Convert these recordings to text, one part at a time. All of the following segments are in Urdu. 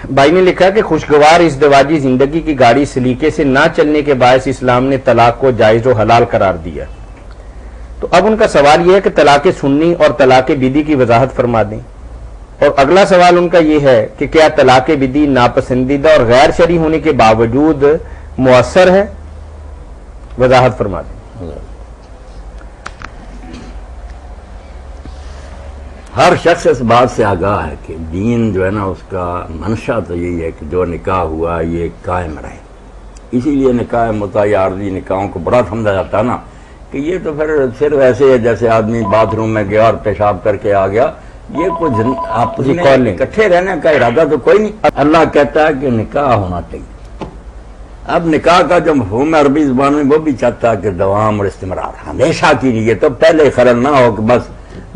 بھائی نے لکھا کہ خوشگوار ازدواجی زندگی کی گاڑی سلیقے سے نہ چلنے کے باعث اسلام نے طلاق کو جائز و حلال قرار دیا. تو اب ان کا سوال یہ ہے کہ طلاق سنی اور طلاق بدی کی وضاحت فرما دیں. اور اگلا سوال ان کا یہ ہے کہ کیا طلاق بدی ناپسندیدہ اور غیر شرعی ہونے کے باوجود مؤثر ہے؟ وضاحت فرما دیں. ہر شخص اس بات سے آگاہ ہے کہ دین جو ہے نا اس کا منشا تو یہی ہے کہ جو نکاح ہوا یہ قائم رہے. اسی لیے نکاح متع یا عارضی نکاحوں کو بڑا سمجھا جاتا ہے نا کہ یہ تو پھر صرف ایسے ہے جیسے آدمی باتھ روم میں گیا اور پیشاب کر کے آ گیا. یہ کچھ آپ اکٹھے رہنے کا ارادہ تو کوئی نہیں. اللہ کہتا ہے کہ نکاح ہونا چاہیے. اب نکاح کا جو مفہوم ہے عربی زبان میں وہ بھی چاہتا ہے کہ دوام اور استمرار ہمیشہ کی لیے تو پہلے خلل نہ ہو کہ بس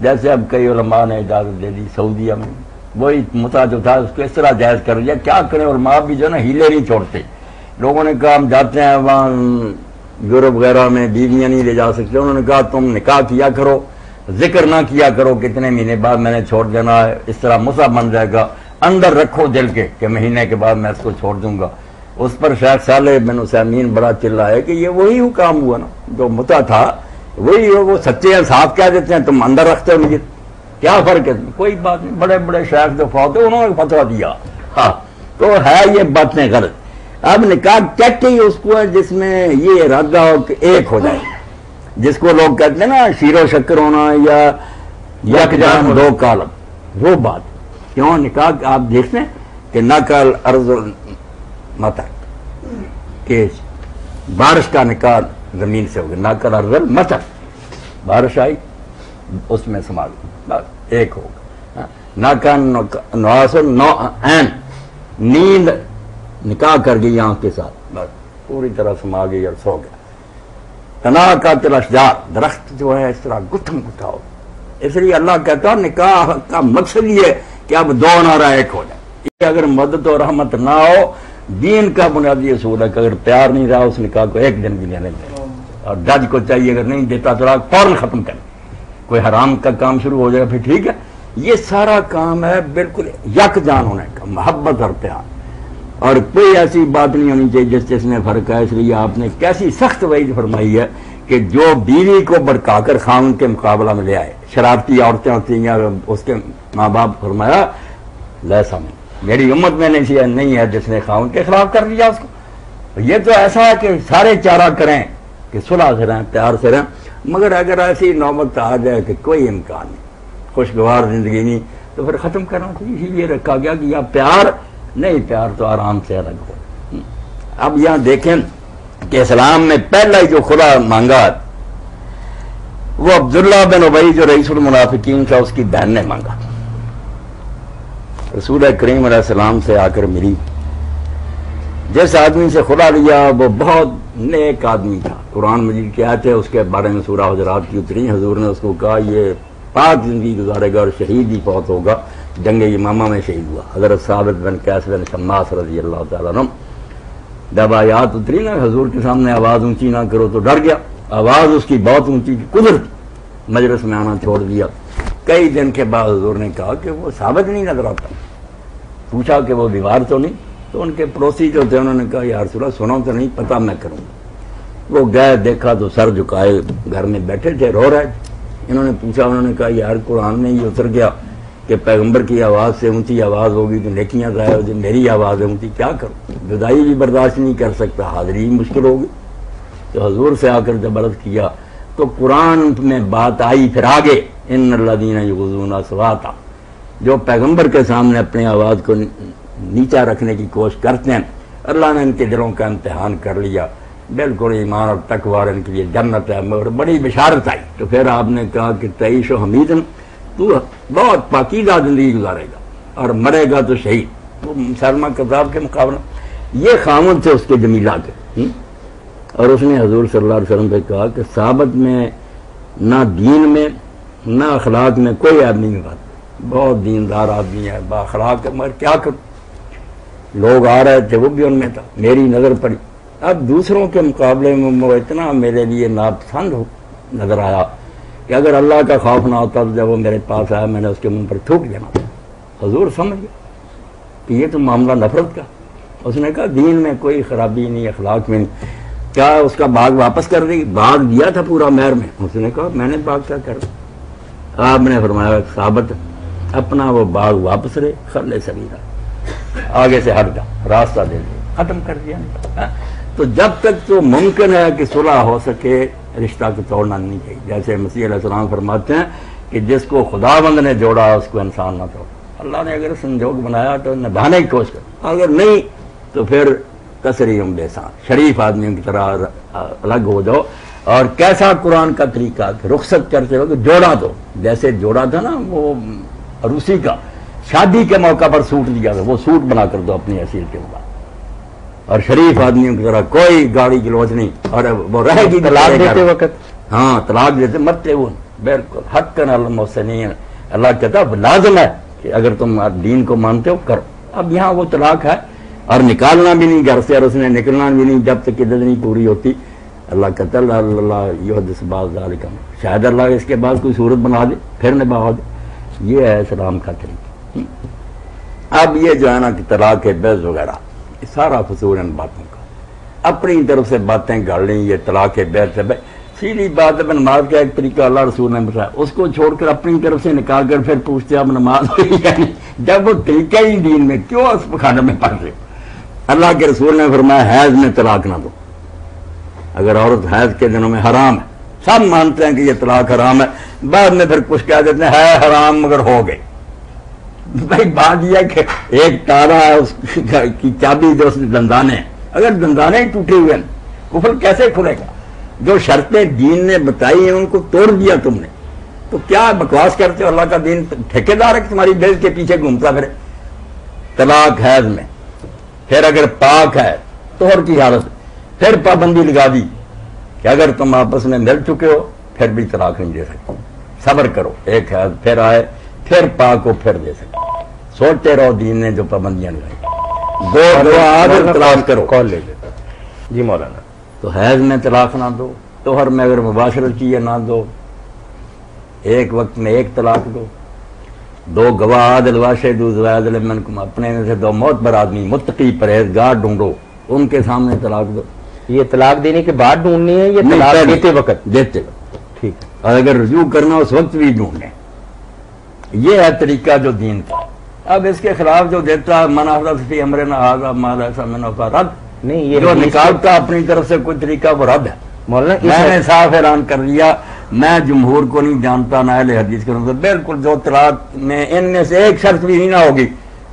جیسے اب کئی علماء نے اجازت دے دی سعودیہ میں وہی متع جو تھا اس کو اس طرح جائز کر دیا. کیا کریں علماء بھی جو نا ہیلے نہیں چھوڑتے. لوگوں نے کہا ہم جاتے ہیں وہاں یورپ وغیرہ میں بیویاں نہیں لے جا سکتے. انہوں نے کہا تم نکاح کیا کرو ذکر نہ کیا کرو کتنے مہینے بعد میں نے چھوڑ دینا ہے اس طرح مصحف بن جائے گا. اندر رکھو دل کے کہ مہینے کے بعد میں اس کو چھوڑ دوں گا. اس پر شیخ صالح بن عثیمین بڑا چلا ہے کہ یہ وہی کام ہوا نا جو متع تھا وہی وہ سچے ہیں صاف کہہ دیتے ہیں تم اندر رکھتے ہو نہیں کیا فرق ہے. کوئی بات نہیں. بڑے بڑے شیخ جو فوت ہوئے انہوں نے فتویٰ دیا. ہاں تو ہے یہ باتیں غلط. اب نکاح کہتے ہی اس کو ہے جس میں یہ ارادہ ہو کہ ایک ہو جائے جس کو لوگ کہتے ہیں نا شیر و شکر ہونا یا یکجان دو کالم وہ بات. کیوں نکاح آپ دیکھتے ہیں کہ نقل ارض مطر کہ بارش کا نکاح زمین سے ہوگا. نقل ارض مطر بارش آئی اس میں سما بس ایک ہوگا. نواس عین نیند نکاح کر گئی آنکھ کے ساتھ بس پوری طرح سما گئی اور سو گیا. تنا کا اشجار درخت جو ہے اس طرح گٹھم گٹھا ہو. اس لیے اللہ کہتا ہے نکاح کا مقصد یہ ہے کہ اب دو نہ رہا ایک ہو جائے. یہ اگر مدد و رحمت نہ ہو دین کا بنیادی اصول ہے کہ اگر پیار نہیں رہا اس نکاح کو ایک دن بھی لینے دیں. اور جج کو چاہیے اگر نہیں دیتا تو فوراً ختم کریں. کوئی حرام کا کام شروع ہو جائے پھر ٹھیک ہے. یہ سارا کام ہے بالکل یکجان ہونے کا محبت اور پیار. اور کوئی ایسی بات نہیں ہونی چاہیے جس میں فرق ہے. اس لیے آپ نے کیسی سخت وعید فرمائی ہے کہ جو بیوی کو بھڑکا کر خاوند کے مقابلہ میں لے آئے شرارتی عورتیں ہوتی ہیں اس کے ماں باپ فرمایا لیسا میں میری امت میں نہیں ہے جس نے خاوند کے خلاف کر دیا اس کو. یہ تو ایسا ہے کہ سارے چارہ کریں کہ صلح سے رہیں پیار سے رہیں. مگر اگر ایسی نوبت آ جائے کہ کوئی امکان نہیں خوشگوار زندگی نہیں تو پھر ختم کرنا چاہیے. اسی لیے رکھا گیا کہ یا پیار نہیں پیار تو آرام سے الگ ہو. اب یہاں دیکھیں کہ اسلام میں پہلا ہی جو خدا مانگا وہ عبداللہ بن ابی جو رئیس المنافقین تھا اس کی بہن نے مانگا. رسول کریم علیہ السلام سے آ کر ملی. جس آدمی سے خدا لیا وہ بہت نیک آدمی تھا. قرآن مجید کے آیت ہے اس کے بارے میں سورہ حجرات کی اتری. حضور نے اس کو کہا یہ پاک زندگی گزارے گا اور شہید ہی فوت ہوگا. جنگ یمامہ میں شہید ہوا. حضرت ثابت بن قیس بن شماس رضی اللہ تعالیٰ عنہ جب آیات اتری نا حضور کے سامنے آواز اونچی نہ کرو تو ڈر گیا. آواز اس کی بہت اونچی قدرت مجلس میں آنا چھوڑ دیا. کئی دن کے بعد حضور نے کہا کہ وہ ثابت نہیں نظر آتا. پوچھا کہ وہ بیمار تو نہیں. تو ان کے پڑوسی جو تھے انہوں نے کہا یا رسول اللہ سنو تو نہیں پتا میں کروں گا. وہ گئے دیکھا تو سر جھکائے گھر میں بیٹھے تھے رو رہے. انہوں نے پوچھا انہوں نے کہا یار قرآن میں یہ اتر گیا کہ پیغمبر کی آواز سے اونچی آواز ہوگی تو نیکیاں ضائع ہو جائیں. میری آواز ہے اونچی کیا کروں. جدائی بھی برداشت نہیں کر سکتا حاضری بھی مشکل ہوگی. تو حضور سے آ کر جب عرض کیا تو قرآن میں بات آئی پھر آگے ان الذین یغضون اصواتهم جو پیغمبر کے سامنے اپنی آواز کو نیچا رکھنے کی کوشش کرتے ہیں اللہ نے ان کے دلوں کا امتحان کر لیا. بالکل ایمان اور تقوی ان کے لیے جنت ہے. مگر بڑی بشارت آئی. تو پھر آپ نے کہا کہ تعیش و حمیدن تو بہت پاکیزہ زندگی گزارے گا اور مرے گا تو شہید. وہ مسلمہ کذاب کے مقابلہ یہ خامد تھے اس کے جمیلہ کے. اور اس نے حضور صلی اللہ علیہ وسلم سے کہا کہ ثابت میں نہ دین میں نہ اخلاق میں کوئی آدمی میں بات. بہت دیندار آدمی ہے باخلاق ہے مگر کیا کروں. لوگ آ رہے تھے وہ بھی ان میں تھا. میری نظر پڑی. اب دوسروں کے مقابلے میں وہ اتنا میرے لیے ناپسند نظر آیا کہ اگر اللہ کا خوف نہ ہوتا تو جب وہ میرے پاس آیا میں نے اس کے منہ پر تھوک دینا. حضور سمجھ گیا کہ یہ تو معاملہ نفرت کا. اس نے کہا دین میں کوئی خرابی نہیں، اخلاق میں نہیں. کیا اس کا باغ واپس کر دی؟ باغ دیا تھا پورا مہر میں. اس نے کہا میں نے باغ کیا کر دیا؟ آپ نے فرمایا ثابت اپنا وہ باغ واپس رہے، خلے سبیلا، آگے سے ہٹ جا، راستہ دے دے، ختم کر دیا. تو جب تک تو ممکن ہے کہ صلح ہو سکے رشتہ کو توڑنا نہیں چاہیے. جیسے مسیح علیہ السلام فرماتے ہیں کہ جس کو خداوند نے جوڑا اس کو انسان نہ توڑ. اللہ نے اگر سنجوگ بنایا تو نبھانے کی کوشش کر، اگر نہیں تو پھر کسری بےسان شریف آدمیوں کی طرح الگ ہو جاؤ. اور کیسا قرآن کا طریقہ کہ رخصت کرتے ہو کہ جوڑا دو. جیسے جوڑا تھا نا وہ روسی کا، شادی کے موقع پر سوٹ دیا تھا، وہ سوٹ بنا کر دو اپنی حیثیت کے بعد. اور شریف آدمیوں کی طرح کوئی گاڑی گلوچ نہیں. اور وہ رہے گی طلاق دیتے وقت، ہاں طلاق دیتے مرتے وہ بالکل حق المحسنین. اللہ کہتا لازم ہے کہ اگر تم دین کو مانتے ہو کرو. اب یہاں وہ طلاق ہے اور نکالنا بھی نہیں گھر سے، اور اس نے نکلنا بھی نہیں جب تک عدت نہیں پوری ہوتی. اللہ کہتا اللہ یحدث بعد ذلک، شاید اللہ اس کے بعد کوئی صورت بنا دے پھر نبھا دے. یہ ہے اسلام کا طریقہ. اب یہ جو ہے نا کہ طلاق بیض وغیرہ یہ سارا فضول ان باتوں کا، اپنی طرف سے باتیں گڑ لیں. یہ طلاق بیض سے سیدھی بات ہے. نماز کا ایک طریقہ اللہ رسول نے بتایا، اس کو چھوڑ کر اپنی طرف سے نکال کر پھر پوچھتے اب نماز ہوئی یعنی جب وہ طریقہ ہی دین میں کیوں اس خانے میں پڑھ رہے. اللہ کے رسول نے فرمایا حیض میں طلاق نہ دو. اگر عورت حیض کے دنوں میں حرام ہے، سب مانتے ہیں کہ یہ طلاق حرام ہے، بعد میں پھر کچھ کہہ دیتے ہیں ہے حرام مگر ہو گئے. بھائی بات یہ ہے کہ ایک تارا ہے اس کی چابی جو اس دندانے ہیں، اگر دندانے ہی ٹوٹے ہوئے ہیں کفر کیسے کھلے گا؟ جو شرطیں دین نے بتائی ہیں ان کو توڑ دیا تم نے، تو کیا بکواس کرتے ہو؟ اللہ کا دین ٹھیکیدار ہے کہ تمہاری بیل کے پیچھے گھومتا پھرے. طلاق حیض میں، پھر اگر پاک ہے طہر کی حالت پھر پابندی لگا دی کہ اگر تم آپس میں مل چکے ہو پھر بھی طلاق نہیں دے سکتے. صبر کرو، ایک حیض پھر آئے پھر پاک کو پھر دے سکتے. سوچتے رہو دین نے جو پابندیاں لگائی. دو عادل طلاق کرو. کال لے لیتا جی مولانا. تو حیض میں طلاق نہ دو، طہر میں اگر مباشرت کی ہے نہ دو، ایک وقت میں ایک طلاق دو. دو گواہ عادل واشہد ذو عدل منکم، اپنے میں سے دو معتبر آدمی متقی پرہیزگار ڈھونڈو، ان کے سامنے طلاق دو. یہ طلاق دینے کے بعد ڈھونڈنی ہے یا طلاق دیتے وقت؟ دیتے وقت. ٹھیک. اور اگر رجوع کرنا اس وقت بھی ڈھونڈیں. یہ ہے طریقہ جو دین کا. اب اس کے خلاف جو دیتا ہے من احدث فی امرنا ھذا ما لیس منہ فرد، نہیں یہ جو نکالتا اپنی طرف سے کوئی طریقہ وہ رد ہے. مولانا میں نے صاف اعلان کر دیا میں جمہور کو نہیں جانتا نہ اہل حدیث کو. بالکل جو طلاق میں ان میں سے ایک شرط بھی نہ ہوگی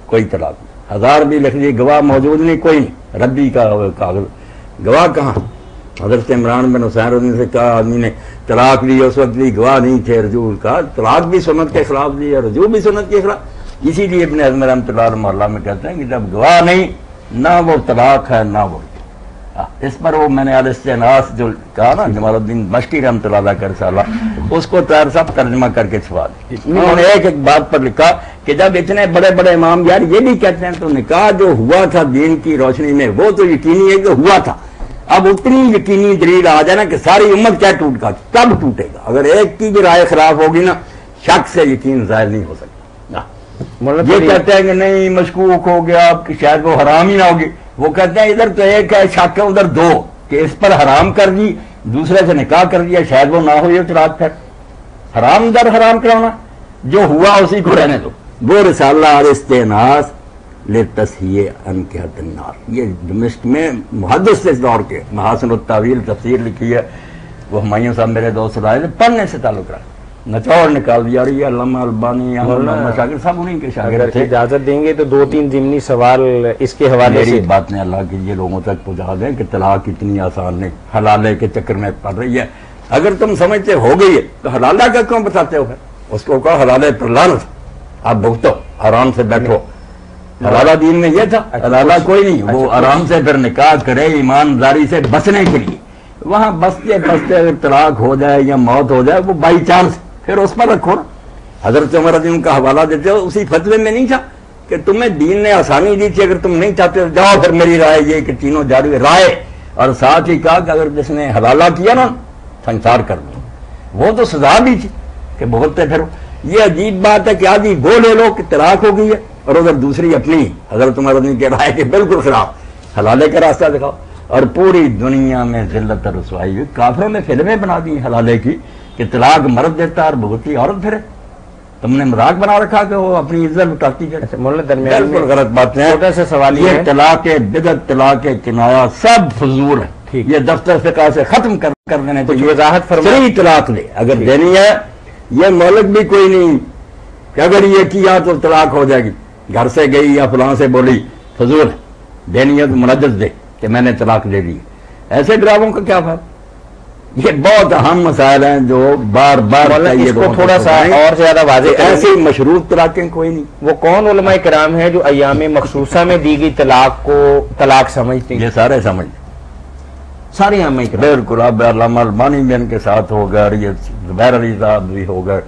کوئی طلاق نہیں. 1000 بھی لکھ لیے گواہ موجود نہیں، کوئی نہیں، ربی کا کاغذ گواہ کہاں. حضرت عمران بن حسین رضی سے کہا آدمی نے طلاق دی، اس وقت بھی گواہ نہیں تھے. رجوع کا طلاق بھی سنت کے خلاف دی ہے، رجوع بھی سنت کے خلاف. اسی لیے ابن حزم رحمۃ اللہ علیہ محلہ میں کہتے ہیں کہ جب گواہ نہیں نہ وہ طلاق ہے نہ وہ. اس پر وہ میں نے الاستئناس جو کہا نا جمال الدین مشکی رحمۃ اللہ علیہ کا رسالہ، اس کو طاہر صاحب ترجمہ کر کے چھپا دی. انہوں نے ایک ایک بات پر لکھا کہ جب اتنے بڑے بڑے امام یار یہ بھی کہتے ہیں تو نکاح جو ہوا تھا دین کی روشنی میں وہ تو یقینی ہے کہ ہوا تھا. اب اتنی یقینی دلیل آ جائے نا کہ ساری امت کیا ٹوٹ گا، کب ٹوٹے گا؟ اگر ایک کی بھی رائے خلاف ہوگی نا شک سے یقین ظاہر نہیں ہو سکتا. یہ کہتے ہیں کہ نہیں مشکوک ہو گیا کہ شاید وہ حرام ہی نہ ہوگی. وہ کہتے ہیں ادھر تو ایک ہے شک ہے ادھر دو، کہ اس پر حرام کر دی دوسرے سے نکاح کر دیا شاید وہ نہ ہو. یہ طلاق پھر حرام در حرام کرانا، جو ہوا اسی کو رہنے دو. وہ رسالہ الاستئناس لتصحیح انکحۃ النار، یہ دمشق میں محدث اس دور کے محاسن التاویل تفسیر لکھی ہے. وہ ہمایوں صاحب میرے دوست لائے تھے، پڑھنے سے تعلق رکھا، نچوڑ نکال دیا. اور یہ علامہ البانی علامہ شاکر صاحب انہیں کے شاگرد تھے. اجازت دیں گے تو 2-3 ضمنی سوال اس کے حوالے سے. میری بات نے اللہ کی یہ لوگوں تک پہنچا دیں کہ طلاق اتنی آسان نہیں، حلالے کے چکر میں پڑ رہی ہے. اگر تم سمجھتے ہو گئی ہے تو حلالہ کا کیوں بتاتے ہو؟ اس کو کہو حلالے پر لعنت، آپ بھگتو آرام سے بیٹھو. حلالہ دین میں یہ تھا، حلالہ کوئی نہیں. وہ آرام سے پھر نکاح کرے ایمانداری سے بچنے کے لیے. وہاں بستے بستے اگر طلاق ہو جائے یا موت ہو جائے وہ بائی چانس پھر اس پر رکھو نا. حضرت عمر رضی اللہ کا حوالہ دیتے ہو، اسی فتوے میں نہیں تھا کہ تمہیں دین نے آسانی دی تھی، اگر تم نہیں چاہتے جاؤ پھر میری رائے یہ کہ تینوں جاری رائے. اور ساتھ ہی کہا کہ اگر جس نے حلالہ کیا نا سنسار کر دو. وہ تو سزا بھی تھی کہ بھگتتے پھر. یہ عجیب بات ہے کہ آدھی گو لے لو کہ طلاق ہو گئی ہے اور ادھر دوسری اپنی حضرت عمر رضی کہہ رہا ہے کہ بالکل خلاف، حلالے کا راستہ دکھاؤ، اور پوری دنیا میں ذلت اور رسوائی ہوئی۔ کافروں نے فلمیں بنا دی حلالے کی کہ طلاق مرد دیتا اور بھگتی عورت پھرے، تم نے مذاق بنا رکھا کہ وہ اپنی عزت لٹاتی ہے۔ مولانا درمیان بالکل غلط بات ہے، چھوٹا سا سوال یہ یہ ہے، طلاق بدعت، طلاق کنایا سب فضول ہے، ٹھیک۔ یہ دفتر فقہ سے ختم کر دینے کچھ چاہیے۔ وضاحت فرمائیں۔ صحیح طلاق دے اگر دینی ہے، یہ مولک بھی کوئی نہیں کہ اگر یہ کیا تو طلاق ہو جائے گی، گھر سے گئی یا فلاں سے بولی، فضول ہے، دینی ہے تو منجز دے کہ میں نے طلاق دے دی۔ ایسے ڈراموں کا کیا فائدہ؟ یہ بہت اہم مسائل ہیں جو بار بار مولانا اس کو تھوڑا سا اور زیادہ واضح کریں۔ ایسی مشروط طلاقیں کوئی نہیں۔ وہ کون علماء کرام ہیں جو ایام مخصوصہ میں دی گئی طلاق کو طلاق سمجھتے ہیں؟ یہ سارے سمجھ سارے علماء کرام۔ بالکل، اب علامہ البانی بھی ان کے ساتھ ہو گئے، اور یہ زبیر علی صاحب بھی ہو گئے،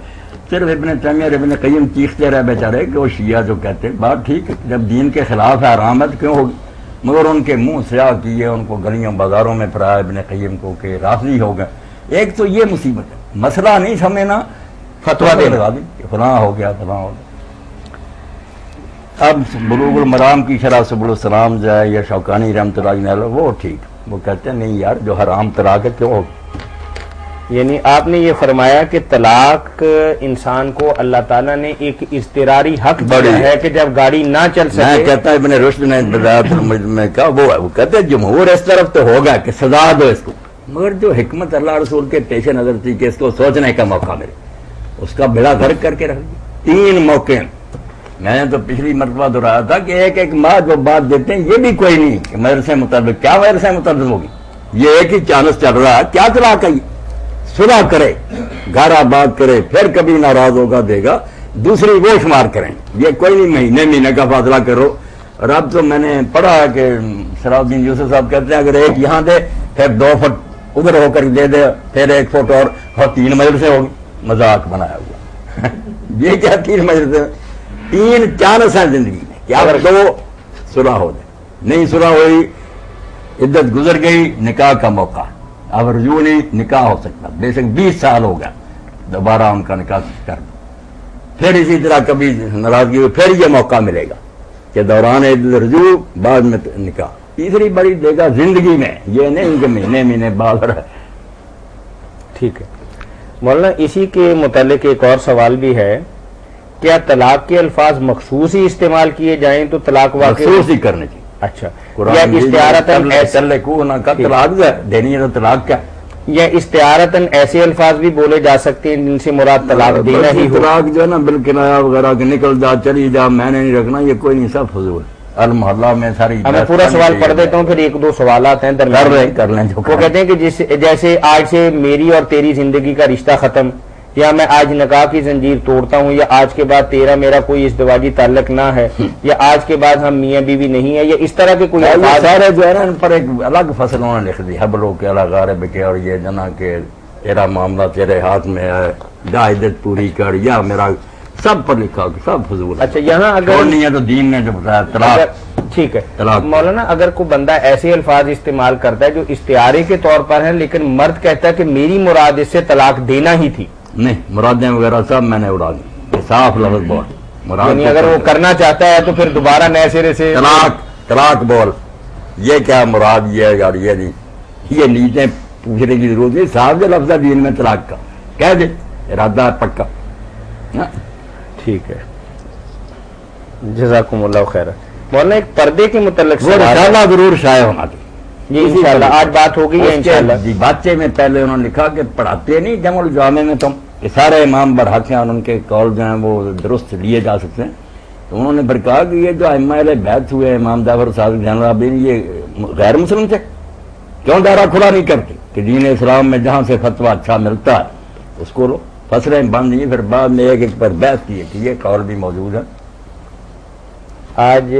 صرف ابن تیمیہ اور ابن قیم چیختے رہے بیچارے کہ وہ شیعہ جو کہتے ہیں بات ٹھیک ہے، جب دین کے خلاف ہے حرام ہے تو کیوں ہوگی، مگر ان کے منہ سیاہ کیے، ان کو گلیوں بازاروں میں پھرایا ابن قیم کو کہ رافضی ہو گئے۔ ایک تو یہ مصیبت ہے، مسئلہ نہیں سمجھنا، فتویٰ دے لگا دی کہ فلاں ہو گیا فلاں ہو گیا۔ اب بلوغ المرام کی شرح سبل السلام جو ہے یا شوکانی رحمۃ اللہ علیہ وہ ٹھیک، وہ کہتے ہیں نہیں یار جو حرام طلاق ہے کیوں ہوگی۔ یعنی آپ نے یہ فرمایا کہ طلاق انسان کو اللہ تعالیٰ نے ایک اضطراری حق دیا ہے کہ جب گاڑی نہ چل میں سکے، کہتا ہوں ابن رشد نے بدایت المجد میں کہا وہ کہتے ہیں جمہور اس طرف تو ہوگا کہ سزا دو اس کو، مگر جو حکمت اللہ رسول کے پیش نظر تھی کہ اس کو سوچنے کا موقع ملے، اس کا بیڑا غرق کر کے رکھ دیا۔ 3 موقع میں نے تو پچھلی مرتبہ دہرایا تھا کہ ایک ماہ جو بات دیتے ہیں یہ بھی کوئی نہیں کہ مدرسے مطابق، کیا مدرسے مطابق ہوگی، یہ ایک ہی چانس چل رہا ہے، کیا طلاق ہے، صلح کرے، گھر آباد کرے، پھر کبھی ناراض ہوگا دے گا، دوسری وہ شمار کریں، یہ کوئی نہیں مہینے کا فاصلہ کرو۔ اور اب تو میں نے پڑھا ہے کہ سراج الدین یوسف صاحب کہتے ہیں اگر ایک یہاں دے پھر 2 فٹ ادھر ہو کر دے دے، پھر 1 فٹ اور 3 مدرسے ہوگی، مذاق بنایا ہوا یہ کیا 3 مدرسے، 3 چانس ہیں زندگی میں، کیا اگر 2 صلح ہو جائے، نہیں صلح ہوئی، عدت گزر گئی، نکاح کا موقع، اب رجوع نہیں، نکاح ہو سکتا، بے شک 20 سال ہو گیا، دوبارہ ان کا نکاح کر دو، پھر اسی طرح کبھی ناراضگی ہوئی پھر یہ موقع ملے گا کہ دوران رجوع بعد میں نکاح، تیسری بڑی دے گا زندگی میں، یہ نہیں کہ مہینے بعد رہے۔ ٹھیک ہے مولانا، اسی کے متعلق ایک اور سوال بھی ہے، کیا طلاق کے الفاظ مخصوص ہی استعمال کیے جائیں تو طلاق واقع مخصوص ہی کرنے چاہیے۔ اچھا، یا استعارتاً دینی ہے تو طلاق کیا، یا استعارتاً ایسے الفاظ بھی بولے جا سکتے ہیں جن سے مراد طلاق دینا ہی ہو؟ طلاق جو ہے نا بالکنایا وغیرہ کہ نکل جا چلی جا میں نے نہیں رکھنا، یہ کوئی نہیں، سب فضول ہے، المحلہ میں ساری۔ میں پورا سوال پڑھ دیتا ہوں، پھر 1-2 سوالات ہیں درمیان کر لیں جو وہ کہتے ہیں کہ جیسے آج سے میری اور تیری زندگی کا رشتہ ختم، یا میں آج نکاح کی زنجیر توڑتا ہوں، یا آج کے بعد تیرا میرا کوئی ازدواجی تعلق نہ ہے، یا آج کے بعد ہم میاں بیوی نہیں ہے، یا اس طرح کے کوئی الفاظ سارے جو ہے نا ان پر ایک الگ فصل انہوں نے لکھ دی، حبلوں کے الگ غارب کے، اور یہ جنا کہ تیرا معاملہ تیرے ہاتھ میں ہے، عدت پوری کر، یا میرا سب پر لکھا کہ سب فضول۔ اچھا، یہاں اگر نہیں ہے تو دین نے جو بتایا طلاق، ٹھیک ہے طلاق۔ مولانا، اگر کوئی بندہ ایسے الفاظ استعمال کرتا ہے جو استعارے کے طور پر ہیں، لیکن مرد کہتا ہے کہ میری مراد اس سے طلاق دینا ہی تھی، نہیں مرادیں وغیرہ سب میں نے اڑا دی، صاف لفظ بول، یعنی اگر وہ کرنا چاہتا ہے تو پھر دوبارہ نئے سرے سے طلاق بول، یہ کیا مراد یہ ہے، اور یہ نہیں، یہ نیچے پوچھنے کی ضرورت نہیں، صاحب جو لفظ ہے دین میں طلاق کا کہہ دے، ارادہ پکا۔ ٹھیک ہے، جزاکم اللہ خیر۔ مولانا، ایک پردے کے متعلق وہ انشاءاللہ ضرور شائع ہونا چاہیے، یہ انشاءاللہ آج بات ہوگی، یا انشاءاللہ بچے میں پہلے انہوں نے لکھا کہ پڑھاتے نہیں جمع الجامع میں تم کہ سارے امام برحق ہیں اور ان کے قول جو ہیں وہ درست لیے جا سکتے ہیں، تو انہوں نے پھر کہا کہ یہ جو ائمہ اہل بیت ہوئے، امام جعفر صادق زین العابدین، یہ غیر مسلم تھے، کیوں دائرہ کھلا نہیں کرتے کہ دین اسلام میں جہاں سے فتویٰ اچھا ملتا ہے اس کو لو، فصلیں بند نہیں، پھر بعد میں ایک پر بحث کی ہے کہ یہ قول بھی موجود ہے۔ آج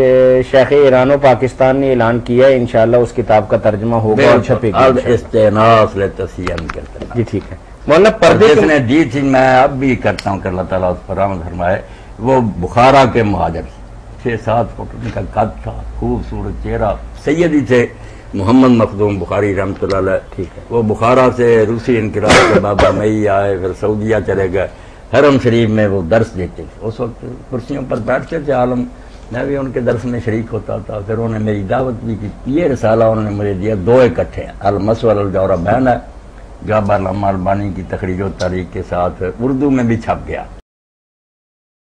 شیخ ایران و پاکستان نے اعلان کیا ہے انشاءاللہ اس کتاب کا ترجمہ ہوگا اور چھپے گا۔ استئناس للتسیم کرتے ہیں جی ٹھیک ہے مولانا، پردے جس نے دی تھی، میں اب بھی کرتا ہوں کہ اللہ تعالیٰ اس پر رحمت فرمائے، وہ بخارا کے مہاجر 6-7 فٹ ان کا قد تھا، خوبصورت چہرہ، سیدی تھے محمد مخدوم بخاری رحمۃ اللہ علیہ، ٹھیک ہے، وہ بخارا سے روسی انقلاب کے بعد مئی آئے، پھر سعودیہ چلے گئے، حرم شریف میں وہ درس دیتے تھے، اس وقت کرسیوں پر بیٹھتے تھے، عالم میں بھی ان کے درس میں شریک ہوتا تھا. پھر انہوں نے میری دعوت بھی کی. یہ رسالہ انہوں نے مجھے دیا 2 اکٹھے، المسور الجوربین ہے، جاب علامہ البانی کی تخریج و تحریک کے ساتھ اردو میں بھی چھپ گیا.